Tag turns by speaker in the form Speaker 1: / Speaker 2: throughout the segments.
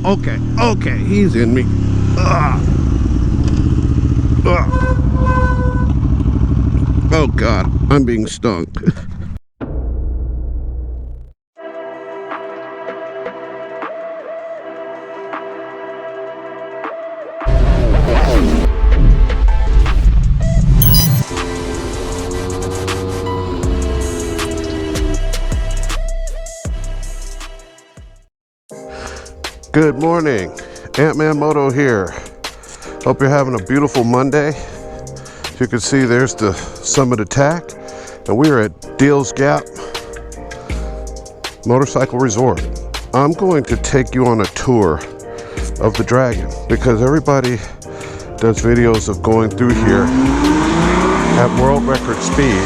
Speaker 1: okay, okay, he's in me. Oh God, I'm being stung. Good morning, Ant-Man Moto here. Hope you're having a beautiful Monday. As you can see, there's the Summit Attack, and we are at Deals Gap Motorcycle Resort. I'm going to take you on a tour of the Dragon because everybody does videos of going through here at world record speed,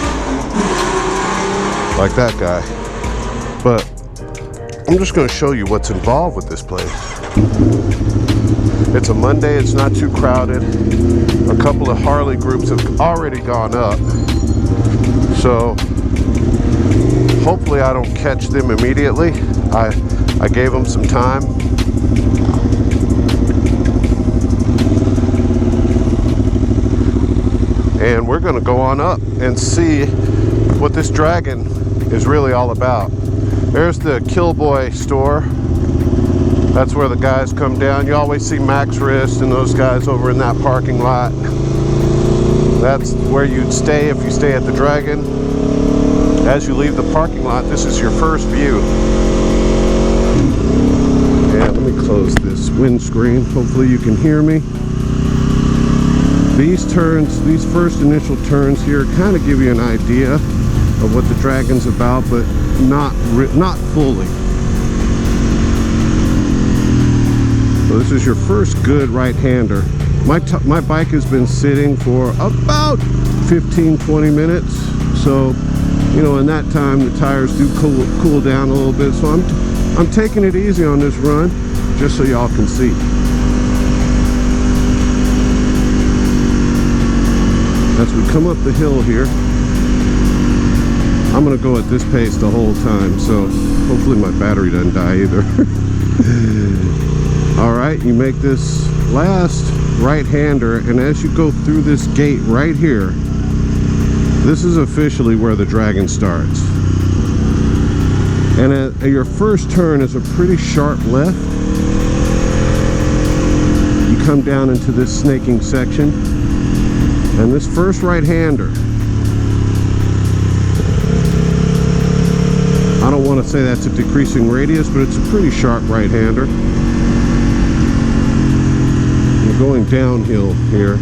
Speaker 1: like that guy. But I'm just going to show you what's involved with this place. It's a Monday, it's not too crowded. A couple of Harley groups have already gone up. So hopefully I don't catch them immediately. I gave them some time. And we're going to go on up and see what this Dragon is really all about. There's the Killboy store. That's where the guys come down. You always see Max Wrist and those guys over in that parking lot. That's where you'd stay if you stay at the Dragon. As you leave the parking lot, this is your first view. And let me close this windscreen. Hopefully you can hear me. These turns, these first initial turns here kind of give you an idea of what the Dragon's about, but not fully. So this is your first good right-hander. My bike has been sitting for about 15-20 minutes. So, you know, in that time the tires do cool down a little bit. So I'm taking it easy on this run, just so y'all can see. As we come up the hill here, I'm gonna go at this pace the whole time, so hopefully my battery doesn't die either. All right, you make this last right-hander, and as you go through this gate right here, this is officially where the Dragon starts. And at your first turn is a pretty sharp left. You come down into this snaking section, and this first right-hander, I don't want to say that's a decreasing radius, but it's a pretty sharp right-hander. You're going downhill here,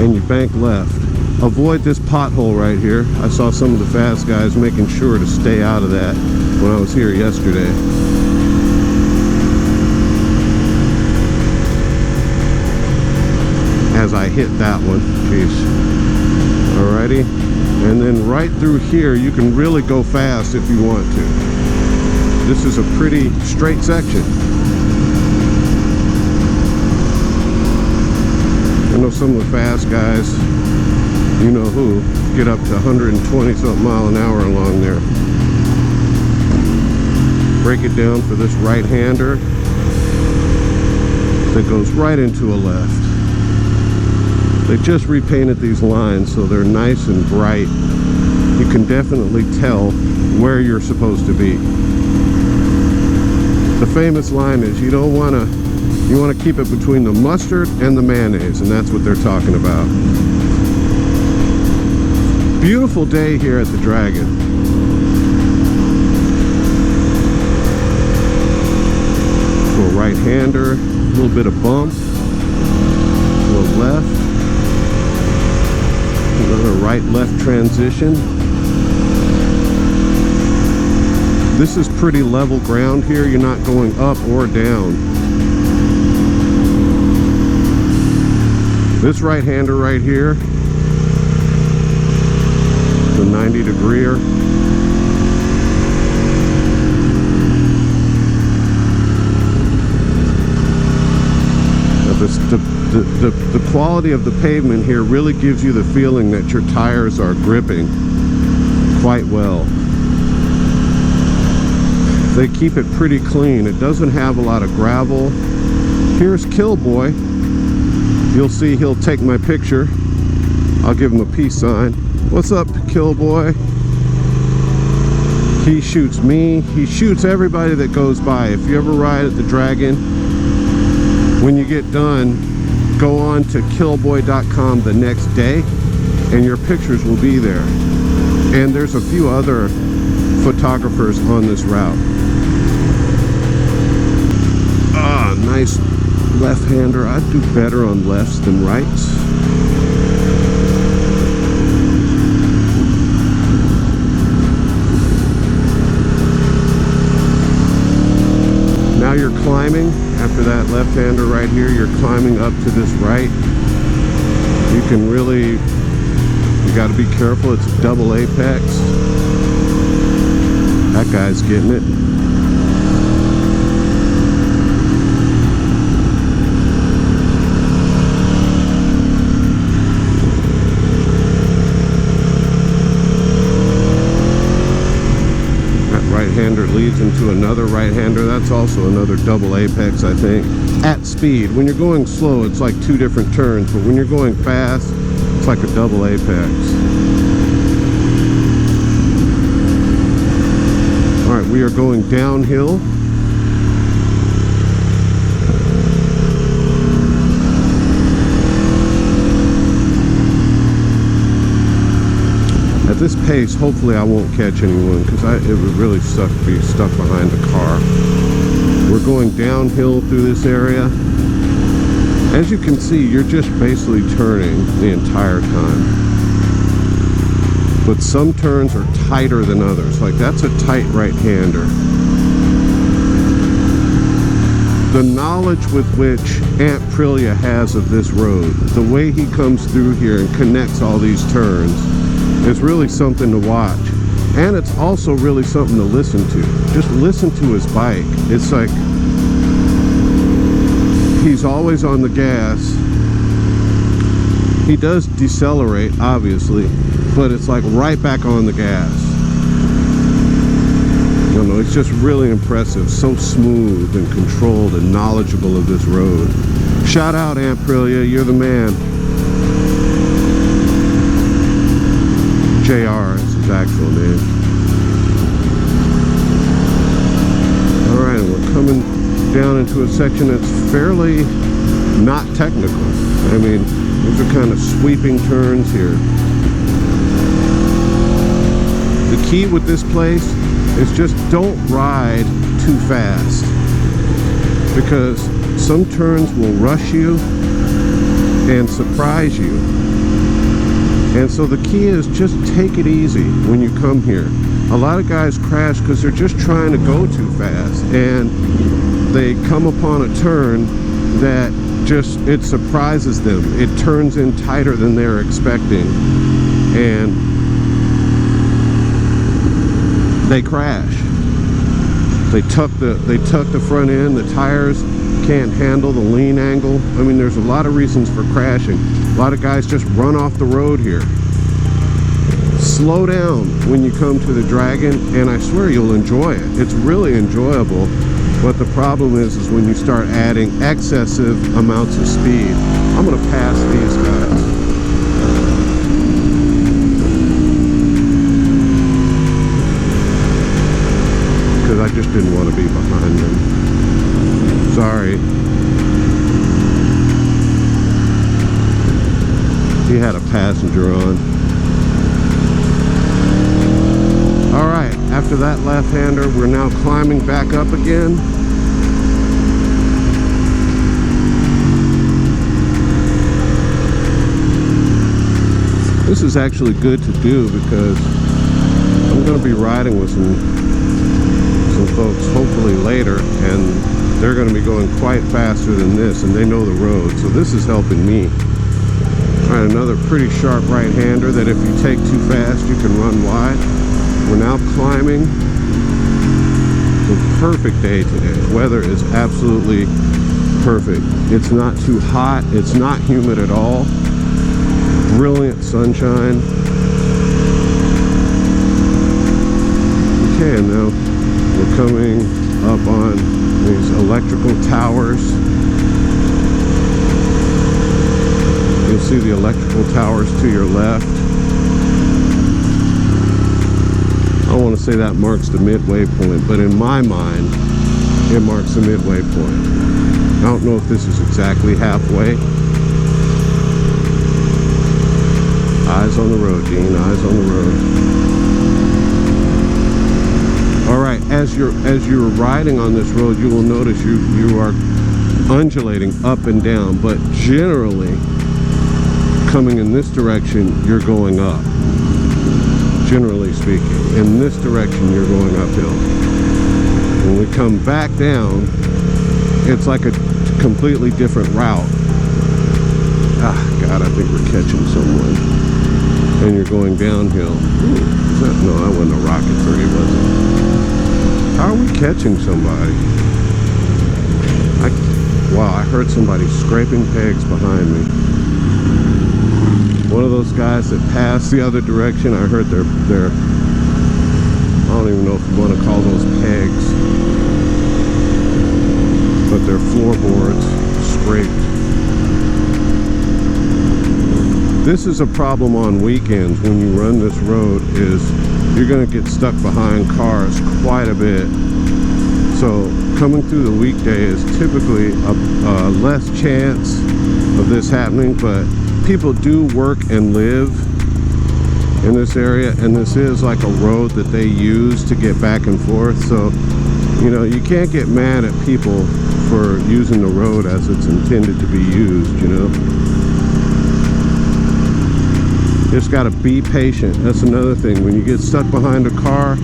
Speaker 1: and you bank left. Avoid this pothole right here. I saw some of the fast guys making sure to stay out of that when I was here yesterday. As I hit that one, jeez. Alrighty. And then right through here, you can really go fast if you want to. This is a pretty straight section. I know some of the fast guys, you know who, get up to 120 something mile an hour along there. Break it down for this right-hander that goes right into a left. They just repainted these lines so they're nice and bright. You can definitely tell where you're supposed to be. The famous line is you want to keep it between the mustard and the mayonnaise, and that's what they're talking about. Beautiful day here at the Dragon. Little right-hander, a little bit of bump, a little left. Another right-left transition. This is pretty level ground here. You're not going up or down. This right-hander right here, the 90-degreer. The quality of the pavement here really gives you the feeling that your tires are gripping quite well. They keep it pretty clean. It doesn't have a lot of gravel. Here's Killboy. You'll see he'll take my picture. I'll give him a peace sign. What's up, Killboy? He shoots me. He shoots everybody that goes by. If you ever ride at the Dragon, when you get done, go on to killboy.com the next day and your pictures will be there. And there's a few other photographers on this route. Ah, nice left-hander. I'd do better on lefts than rights. Now you're climbing. After that left-hander right here, you're climbing up to this right. You can really, you got to be careful. It's a double apex. That guy's getting it. Right-hander leads into another right-hander. That's also another double apex, I think. At speed. When you're going slow, it's like two different turns, but when you're going fast, it's like a double apex. All right, we are going downhill. At this pace, hopefully I won't catch anyone, because it would really suck to be stuck behind a car. We're going downhill through this area. As you can see, you're just basically turning the entire time. But some turns are tighter than others. Like that's a tight right-hander. The knowledge with which Aprilia has of this road, the way he comes through here and connects all these turns, it's really something to watch. And it's also really something to listen to. Just listen to his bike. It's like he's always on the gas. He does decelerate, obviously, but it's like right back on the gas. I don't know, it's just really impressive. So smooth and controlled and knowledgeable of this road. Shout out, Aprilia, you're the man. JR is his actual name. Alright, we're coming down into a section that's fairly not technical. I mean, these are kind of sweeping turns here. The key with this place is just don't ride too fast, because some turns will rush you and surprise you. And so the key is just take it easy when you come here. A lot of guys crash because they're just trying to go too fast, and they come upon a turn that just, it surprises them. It turns in tighter than they're expecting, and they crash. They tuck the front end, the tires can't handle the lean angle. I mean, there's a lot of reasons for crashing. A lot of guys just run off the road here. Slow down when you come to the Dragon, and I swear you'll enjoy it. It's really enjoyable, but the problem is when you start adding excessive amounts of speed. I'm gonna pass these guys. Because I just didn't want to be behind them. Sorry. He had a passenger on. Alright, after that left-hander, we're now climbing back up again. This is actually good to do because I'm going to be riding with some folks hopefully later, and they're going to be going quite faster than this, and they know the road, so this is helping me. Alright, another pretty sharp right-hander that if you take too fast you can run wide. We're now climbing. It's a perfect day today. Weather is absolutely perfect. It's not too hot, it's not humid at all. Brilliant sunshine. Okay, and now we're coming up on these electrical towers. You'll see the electrical towers to your left. I don't want to say that marks the midway point, but in my mind, it marks the midway point. I don't know if this is exactly halfway. Eyes on the road, Dean, eyes on the road. All right, as you're riding on this road, you will notice you are undulating up and down, but generally coming in this direction, you're going up. Generally speaking, in this direction, you're going uphill. When we come back down, it's like a completely different route. Ah, God, I think we're catching someone. And you're going downhill. Ooh, is that, no, that wasn't a rocket 30, was it? How are we catching somebody? Wow, I heard somebody scraping pegs behind me. One of those guys that passed the other direction, I heard their I don't even know if you want to call those pegs, but their floorboards scraped. This is a problem on weekends when you run this road, is you're going to get stuck behind cars quite a bit. So coming through the weekday is typically a less chance of this happening, but people do work and live in this area, and this is like a road that they use to get back and forth. So, you know, you can't get mad at people for using the road as it's intended to be used, you know. You just got to be patient. That's another thing. When you get stuck behind a car,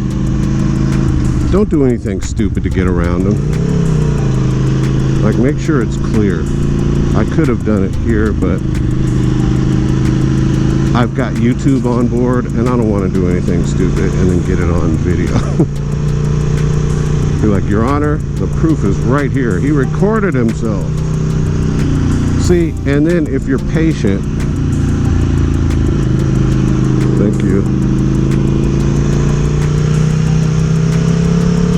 Speaker 1: don't do anything stupid to get around them. Like, make sure it's clear. I could have done it here, but I've got YouTube on board, and I don't want to do anything stupid and then get it on video. Be like, Your Honor, the proof is right here. He recorded himself. See, and then if you're patient, thank you.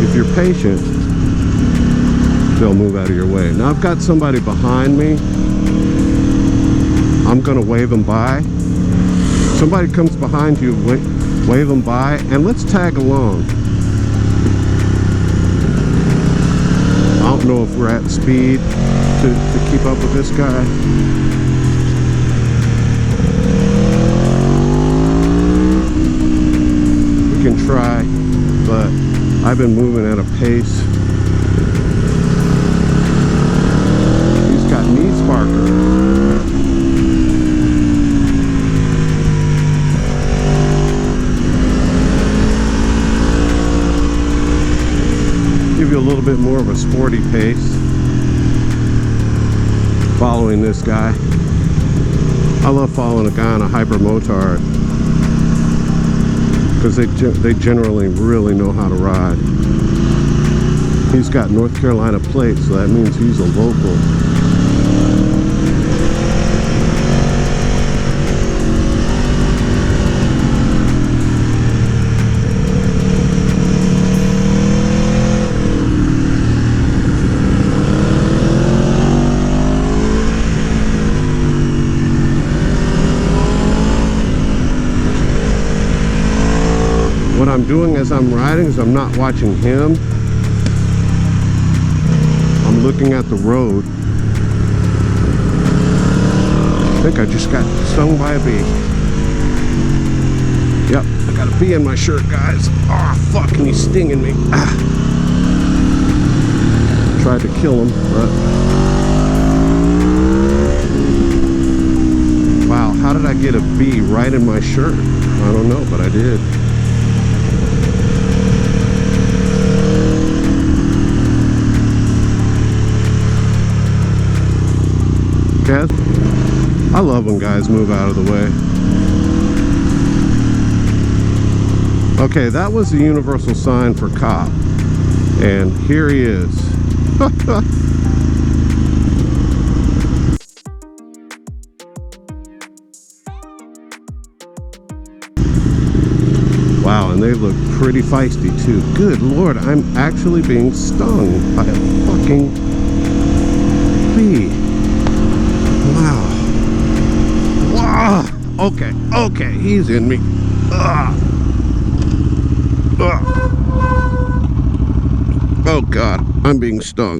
Speaker 1: If you're patient, they'll move out of your way. Now I've got somebody behind me. I'm gonna wave them by. Somebody comes behind you, wave them by, and let's tag along. I don't know if we're at speed to keep up with this guy. We can try, but I've been moving at a pace. He's got knee sparker. Give you a little bit more of a sporty pace following this guy. I love following a guy on a hyper motard because they generally really know how to ride. He's got North Carolina plates, so that means he's a local. What I'm doing as I'm riding is I'm not watching him. I'm looking at the road. I think I just got stung by a bee. Yep, I got a bee in my shirt, guys. Oh, fuck, and he's stinging me. Ah. Tried to kill him, but... Wow, how did I get a bee right in my shirt? I don't know, but I did. Guys, I love when guys move out of the way. Okay, that was the universal sign for cop. And here he is. Wow, and they look pretty feisty too. Good Lord, I'm actually being stung by a fucking bee. Wow. Wow. Okay, okay, he's in me. Oh God, I'm being stung.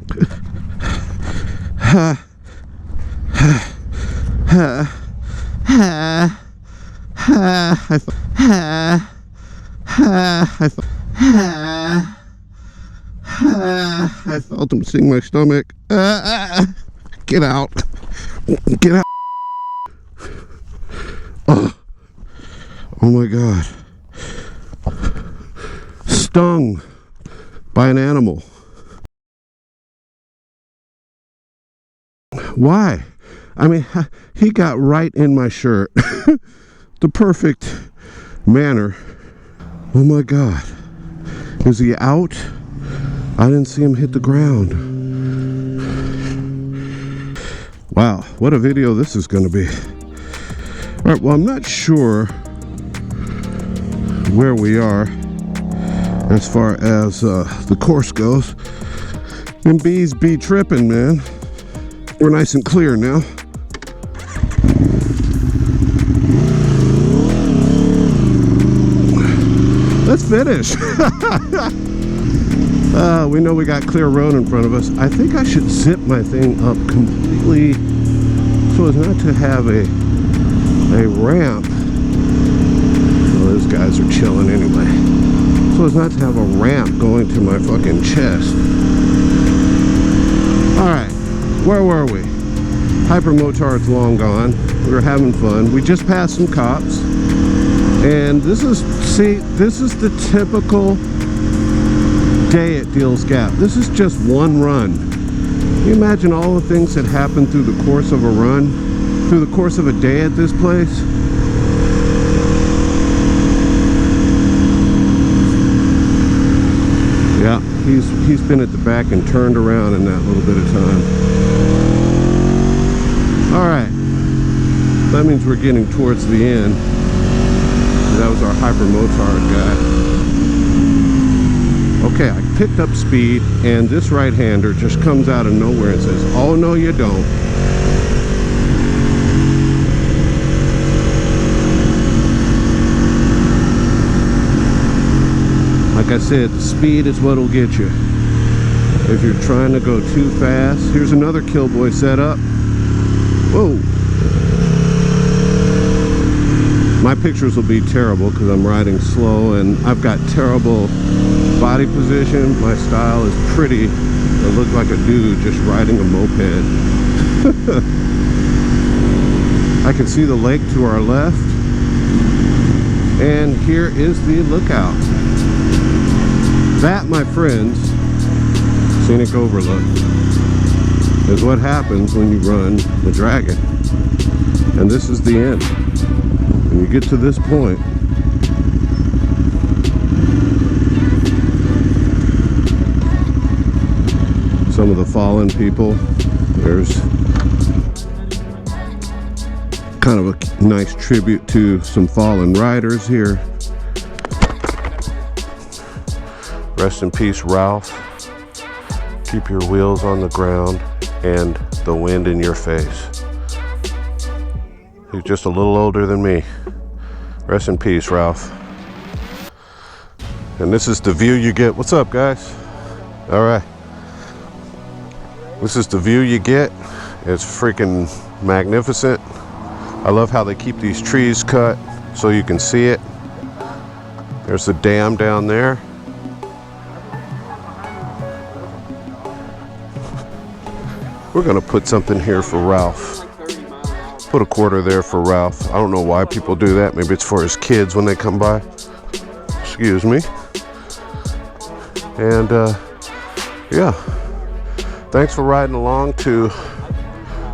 Speaker 1: I felt him sting my stomach. Get out. Get out. Oh my God. Stung by an animal. Why? I mean, he got right in my shirt. The perfect manner. Oh my God. Is he out? I didn't see him hit the ground. Wow, what a video this is going to be. All right, well, I'm not sure where we are as far as the course goes. And bees be tripping, man. We're nice and clear now. Let's finish. We know we got clear road in front of us. I think I should zip my thing up completely so as not to have a ramp. Well, those guys are chilling anyway. So as not to have a ramp going to my fucking chest. Alright, where were we? Hypermotard's long gone. We were having fun. We just passed some cops. And this is the typical day at Deals Gap. This is just one run. Can you imagine all the things that happen through the course of a run? Through the course of a day at this place? Yeah, he's been at the back and turned around in that little bit of time. Alright. That means we're getting towards the end. That was our hypermotard guy. Okay, I picked up speed, and this right-hander just comes out of nowhere and says, "Oh, no, you don't." Like I said, the speed is what'll get you. If you're trying to go too fast. Here's another killboy setup. Whoa. My pictures will be terrible because I'm riding slow and I've got terrible body position. My style is pretty. I look like a dude just riding a moped. I can see the lake to our left. And here is the lookout. That, my friends, scenic overlook, is what happens when you run the Dragon. And this is the end. When you get to this point, some of the fallen people, there's kind of a nice tribute to some fallen riders here. Rest in peace, Ralph. Keep your wheels on the ground and the wind in your face. He's just a little older than me. Rest in peace, Ralph. And this is the view you get. What's up, guys? All right. This is the view you get. It's freaking magnificent. I love how they keep these trees cut so you can see it. There's the dam down there. We're gonna put something here for Ralph. Put a quarter there for Ralph. I don't know why people do that. Maybe it's for his kids when they come by. Excuse me. And yeah, thanks for riding along to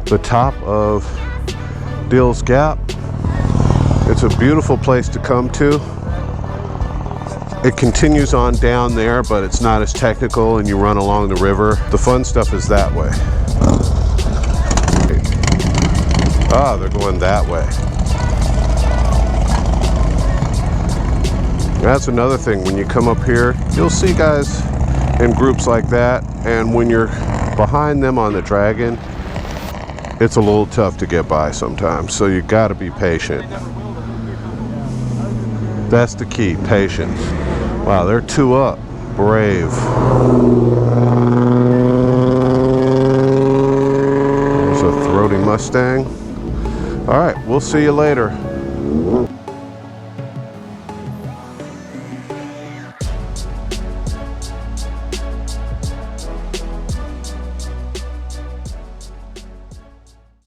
Speaker 1: the top of Deals Gap. It's a beautiful place to come to. It continues on down there, but it's not as technical, and you run along the river. The fun stuff is that way. Ah, they're going that way. That's another thing. When you come up here, you'll see guys in groups like that, and when you're behind them on the dragon, it's a little tough to get by sometimes, so you got to be patient. That's the key, patience. Wow, they're 2 up. Brave. There's a throaty Mustang. All right, we'll see you later.